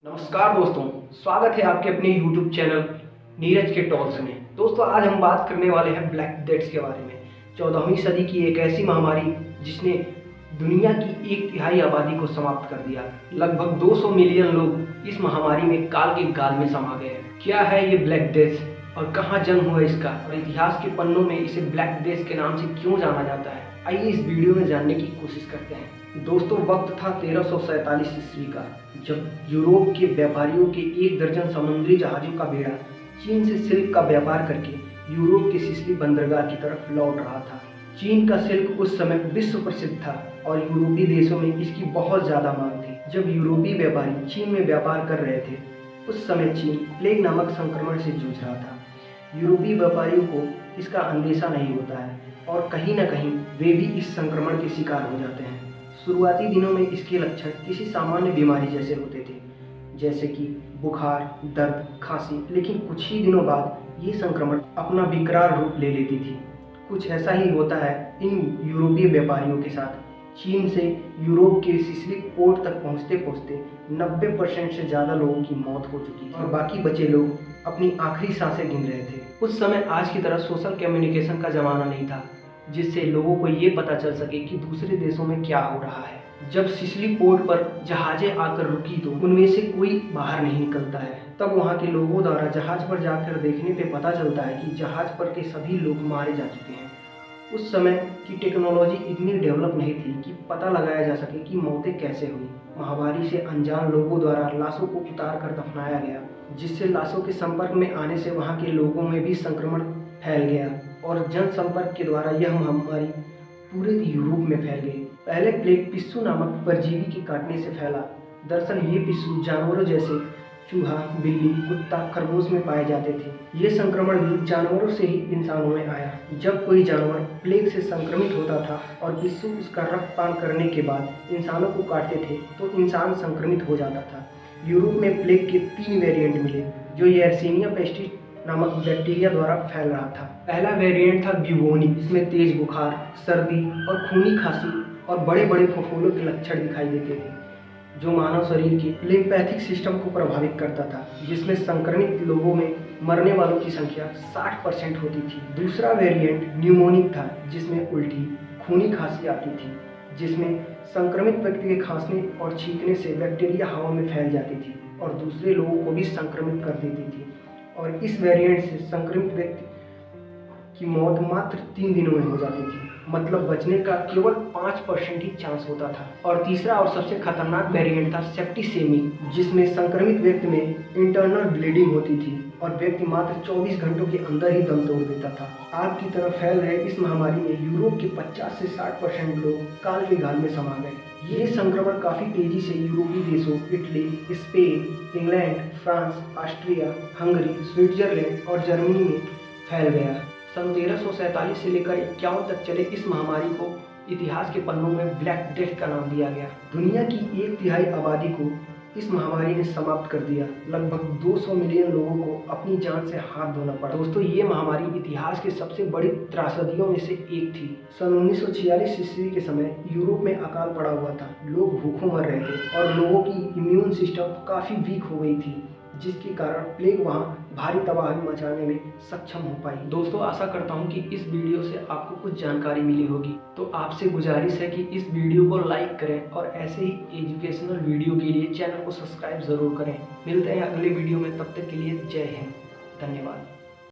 नमस्कार दोस्तों, स्वागत है आपके अपने YouTube चैनल नीरज के टॉल्स में। दोस्तों आज हम बात करने वाले हैं ब्लैक डेथ्स के बारे में। 14वीं सदी की एक ऐसी महामारी जिसने दुनिया की 1/3 आबादी को समाप्त कर दिया। लगभग 200 मिलियन लोग इस महामारी में काल के गाल में समा गए हैं। क्या है ये ब्लैक डेथ और कहाँ जन्म हुआ इसका, और इतिहास के पन्नों में इसे ब्लैक डेथ के नाम से क्यों जाना जाता है, आइए इस वीडियो में जानने की कोशिश करते हैं। दोस्तों वक्त था 1347 ईस्वी का, जब यूरोप के व्यापारियों के 1 दर्जन समुद्री जहाजों का बेड़ा चीन से सिल्क का व्यापार करके यूरोप के सिसिली बंदरगाह की तरफ लौट रहा था। चीन का सिल्क उस समय विश्व प्रसिद्ध था और यूरोपीय देशों में इसकी बहुत ज़्यादा मांग थी। जब यूरोपीय व्यापारी चीन में व्यापार कर रहे थे उस समय चीन प्लेग नामक संक्रमण से जूझ रहा था। यूरोपीय व्यापारियों को इसका अंदेशा नहीं होता है और कहीं ना कहीं वे भी इस संक्रमण के शिकार हो जाते हैं। शुरुआती दिनों में इसके लक्षण किसी सामान्य बीमारी जैसे होते थे, जैसे कि बुखार, दर्द, खांसी, लेकिन कुछ ही दिनों बाद ये संक्रमण अपना विकराल रूप ले लेती थी। कुछ ऐसा ही होता है इन यूरोपीय व्यापारियों के साथ। चीन से यूरोप के सिसिली पोर्ट तक पहुंचते पहुंचते 90% से ज़्यादा लोगों की मौत हो चुकी थी और बाकी बचे लोग अपनी आखिरी सांसें गिन रहे थे। उस समय आज की तरह सोशल कम्युनिकेशन का ज़माना नहीं था जिससे लोगों को ये पता चल सके कि दूसरे देशों में क्या हो रहा है। जब सिसिली पोर्ट पर जहाजें आकर रुकी तो उनमें से कोई बाहर नहीं निकलता है। तब वहाँ के लोगों द्वारा जहाज पर जाकर देखने पे पता चलता है कि जहाज पर के सभी लोग मारे जा चुके हैं। उस समय की टेक्नोलॉजी इतनी डेवलप नहीं थी कि पता लगाया जा सके कि मौतें कैसे हुई। महामारी से अनजान लोगों द्वारा लाशों को उतार कर दफनाया गया, जिससे लाशों के संपर्क में आने से वहाँ के लोगों में भी संक्रमण फैल गया और जनसंपर्क के द्वारा यह महामारी पूरे यूरोप में फैल गई। पहले प्लेग पिस्सू नामक परजीवी के काटने से फैला। दरअसल ये पिस्सू जानवरों जैसे चूहा, बिल्ली, कुत्ता, खरगोश में पाए जाते थे। ये संक्रमण भी जानवरों से ही इंसानों में आया। जब कोई जानवर प्लेग से संक्रमित होता था और पिस्सू उसका रक्तपान करने के बाद इंसानों को काटते थे तो इंसान संक्रमित हो जाता था। यूरोप में प्लेग के 3 वेरिएंट मिले जो येरसिनिया पेस्टिस नामक बैक्टीरिया द्वारा फैल रहा था। पहला वेरिएंट था ब्यूबोनिक, इसमें तेज बुखार, सर्दी और खूनी खांसी और बड़े बड़े फफोलों के लक्षण दिखाई देते थे, जो मानव शरीर के लिम्फैटिक सिस्टम को प्रभावित करता था, जिसमें संक्रमित लोगों में मरने वालों की संख्या 60% होती थी। दूसरा वेरिएंट न्यूमोनिक था, जिसमें उल्टी, खूनी खांसी आती थी, जिसमें संक्रमित व्यक्ति के खांसने और छींकने से बैक्टीरिया हवा में फैल जाती थी और दूसरे लोगों को भी संक्रमित कर देती थी। और इस वेरिएंट से संक्रमित व्यक्ति की मौत मात्र 3 दिनों में हो जाती थी, मतलब बचने का केवल 5% ही चांस होता था। और तीसरा और सबसे खतरनाक वेरिएंट था सेप्टिसेमिक, जिसमें संक्रमित व्यक्ति में इंटरनल ब्लीडिंग होती थी और व्यक्ति मात्र 24 घंटों के अंदर ही दम तोड़ देता था। आग की तरफ फैल रहे इस महामारी में यूरोप के 50 से 60% लोग काल के गाल में समा गए। ये संक्रमण काफ़ी तेजी से यूरोपीय देशों Italy, Spain, England, France, Austria, Hungary, Switzerland और जर्मनी में फैल गया। सन 1347 से लेकर 51 तक चले इस महामारी को इतिहास के पन्नों में ब्लैक डेथ का नाम दिया गया। दुनिया की 1/3 आबादी को इस महामारी ने समाप्त कर दिया। लगभग 200 मिलियन लोगों को अपनी जान से हाथ धोना पड़ा। दोस्तों ये महामारी इतिहास के सबसे बड़ी त्रासदियों में से एक थी। सन 1946 ईस्वी के समय यूरोप में अकाल पड़ा हुआ था। लोग भूखों मर रहे थे और लोगों की इम्यून सिस्टम काफ़ी वीक हो गई थी, जिसके कारण प्लेग वहाँ भारी तबाही मचाने में सक्षम हो पाई। दोस्तों आशा करता हूँ कि इस वीडियो से आपको कुछ जानकारी मिली होगी। तो आपसे गुजारिश है कि इस वीडियो को लाइक करें और ऐसे ही एजुकेशनल वीडियो के लिए चैनल को सब्सक्राइब ज़रूर करें। मिलते हैं अगले वीडियो में, तब तक के लिए जय हिंद, धन्यवाद।